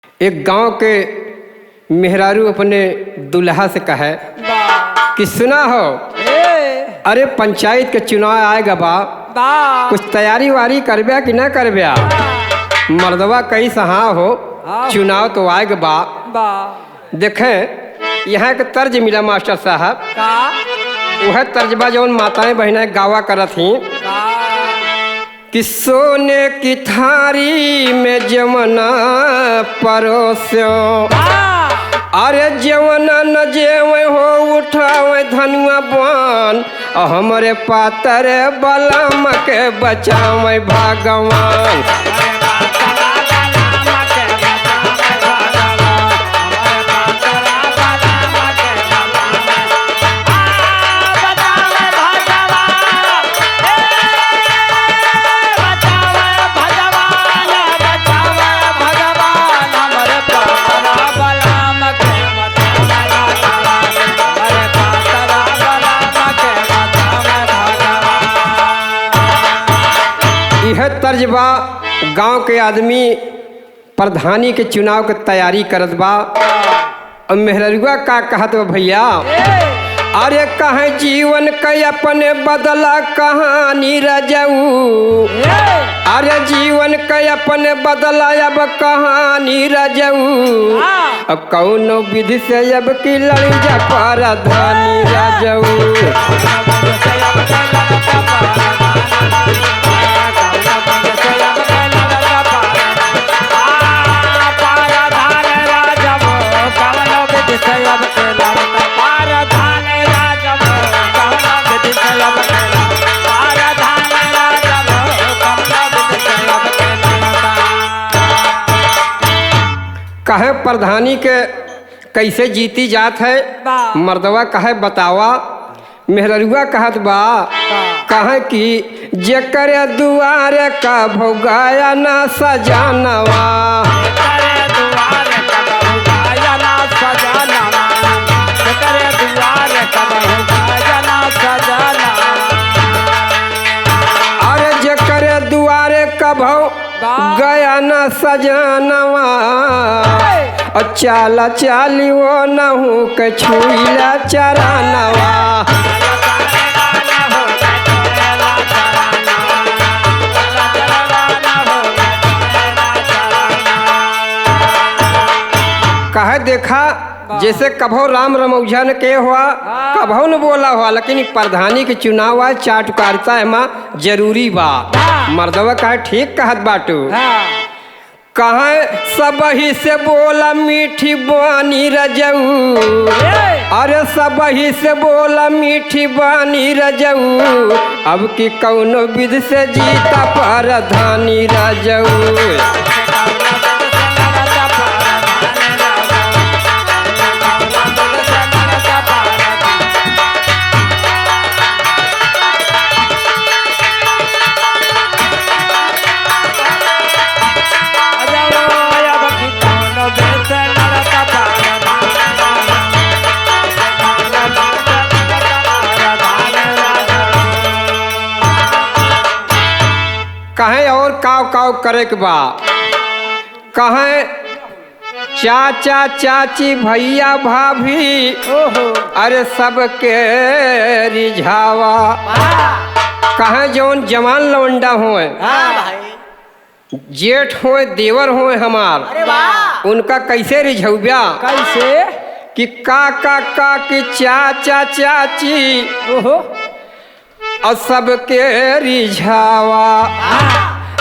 एक गांव के मेहरारू अपने दुल्हा से कहे कि सुना हो, अरे पंचायत के चुनाव आएगा बा, कुछ तैयारी वारी करबे कि ना करबे? मर्दवा कई सहा हो, चुनाव तो आएगा बा। देखें यहाँ के तर्ज मिला मास्टर साहब, वह तर्जबा जौन माताएं बहनें गावा करत ही कि सोने की थारी में जमना परोस्यो, अरे जवना न जेवे हो उठावे धनुआ बन, हमरे पातर बलम के बचावे भगवान। यह तर्जबा गांव के आदमी प्रधानी के चुनाव के तैयारी करत बा। और मेहरुआ का कहत बा भैया, अरे कहे जीवन के अपने बदला कहानी रजऊ, अरे जीवन के अपने बदला अब कहानी रजऊ, अब कौनो विधि से अब की लड़ी जा प्रधानी रजऊ। कहे प्रधानी के कैसे जीती जात है? मर्दवा कहे बतावा। मेहरुआ कहत बा, कहे कि जेकर दुआर का भोगाया ना सजानवा, अरे जेकर दुआर का भो गया न सजनवा, और चाला चाली वो नहू के छुईला चरानवा। कहे देखा जैसे कभो राम रमौझन के हुआ, कभो न बोला हुआ, लेकिन प्रधानी के चुनाव आ चाटुकारिता है माँ जरूरी बा। मर्दवा कहे ठीक कहत बाटू। कहे सब ही से बोला मीठी बानी रजऊ, अरे सब ही से बोला मीठी बानी रजऊ, अब की कौनो विधि से जीता प्रधानी रजऊ। कहें और काव काव करे के बा, कहें चाचा चाची भैया भाभी, अरे सबके रिझावा। कहें जौन जवान लौंडा होए, जेठ होए देवर होए हमार, उनका कैसे रिझौब्या? कैसे कि का कि चाचा चाची और सबके रिझावा,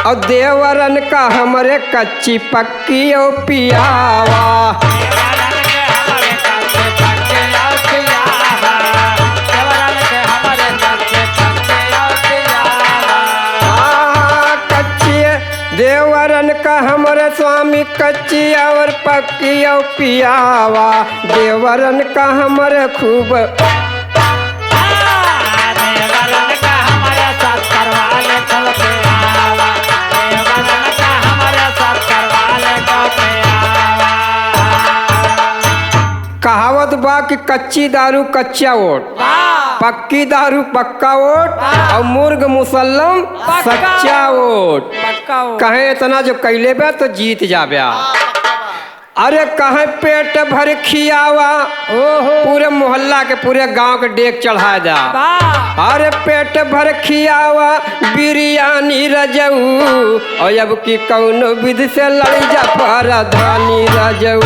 और देवरन का हमरे कच्ची पक्की ओ पियावा। कच्ची देवरन का हमरे स्वामी कच्ची और पक्की ओ पियावा, देवरन का हमरे खूब कहावत बा कि कच्ची दारू कच्चा वोट, पक्की दारू पक्का वोट, और मुर्ग मुसल्लम सच्चा वोट। कहे इतना जो कैले बा तो जीत जाब्या। अरे कहे पेट भर खियावा पूरे मोहल्ला के पूरे गांव के डेक चढ़ा जा। अरे पेट भर खियावा बिरयानी रजऊ और अब की कौनो विधि से लड़ जा परधानी रजऊ।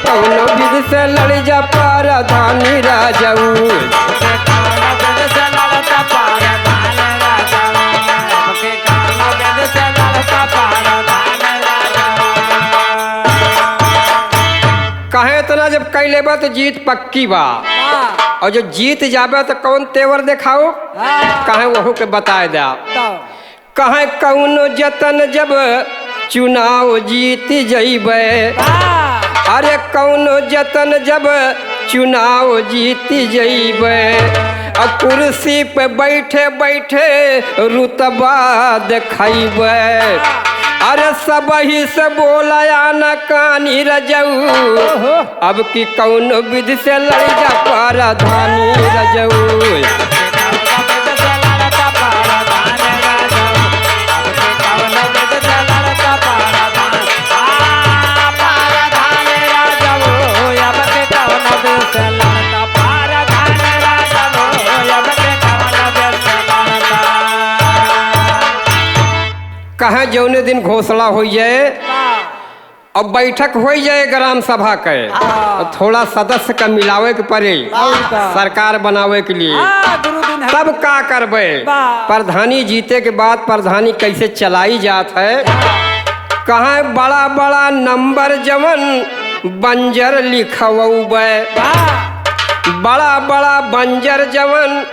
कौनो विधि से लड़ जा परधानी राजऊ। कहे इतना जब कैले बा तो जीत पक्की बा और जो जीत जाबे तो कौन तेवर दिखाओ कहे वहू के बताए दे। कहे कौनो जतन जब चुनाव जीत जइबे। अरे कौनो जतन जब चुनाव जीत जइबे कुर्सी पे बैठे बैठे रुतबा दिखाइबे। अरे सब ही से बोलाया न कानी रजऊ अब की कौनो विधि से लड़ जा परधानी रजऊ। कहे जौने दिन घोषणा हो जाए अब बैठक हो जाए ग्राम सभा के थोड़ा सदस्य का मिलावे के पड़े सरकार बनावे के लिए तब का करबे। प्रधानी जीते के बाद प्रधानी कैसे चलाई जात है। कहे बड़ा बड़ा नंबर जवन बंजर लिखवबे। बड़ा बड़ा बंजर जवन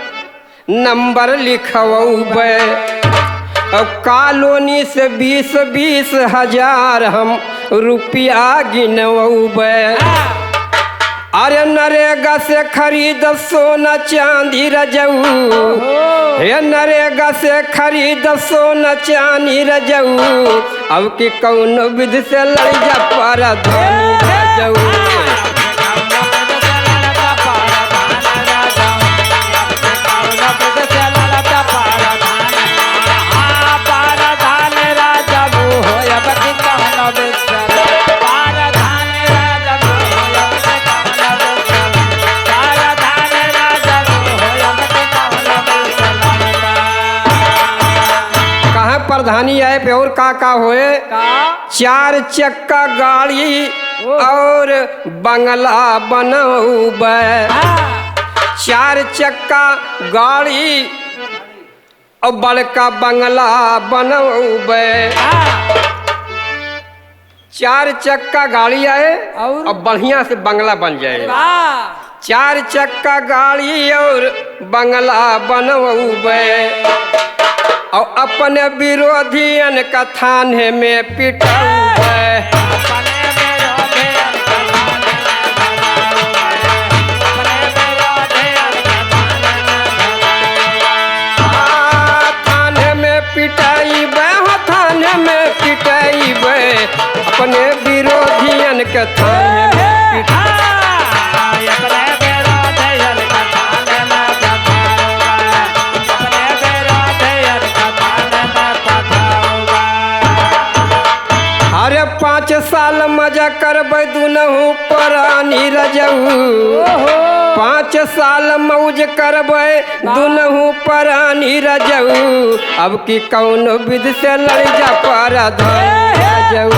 नंबर लिखवबे कॉलोनी से 20-20 हजार हम रुपया गिनवबे। अरे नरेगा से खरीद सोना चांदी रजऊ। हे नरेगा से खरीद सोना चांदी रजऊ अब की कौनो विधि से लड़ जा परधानी रजऊ। प्रधानी आए पे और का होए 4 चक्का गाड़ी और बंगला बनौबे। 4 चक्का गाड़ी और बड़का बंगला बनौबे। 4 चक्का गाड़ी आए और बढ़िया से बंगला बन जाए। 4 चक्का गाड़ी और बंगला बनौबे और अपने विरोधियन का थाने में पिटौबे। थाने में पिटाइबे हो थाने में पिटाइबे अपने विरोधियन के थाने में पिटाइबे। अरे 5 साल मजा करबै दुनहु परानी रजऊ। 5 साल मौज करबै दुनहु परानी रजऊ अब की कौनो विधि से लड़ जा परधानी रजऊ।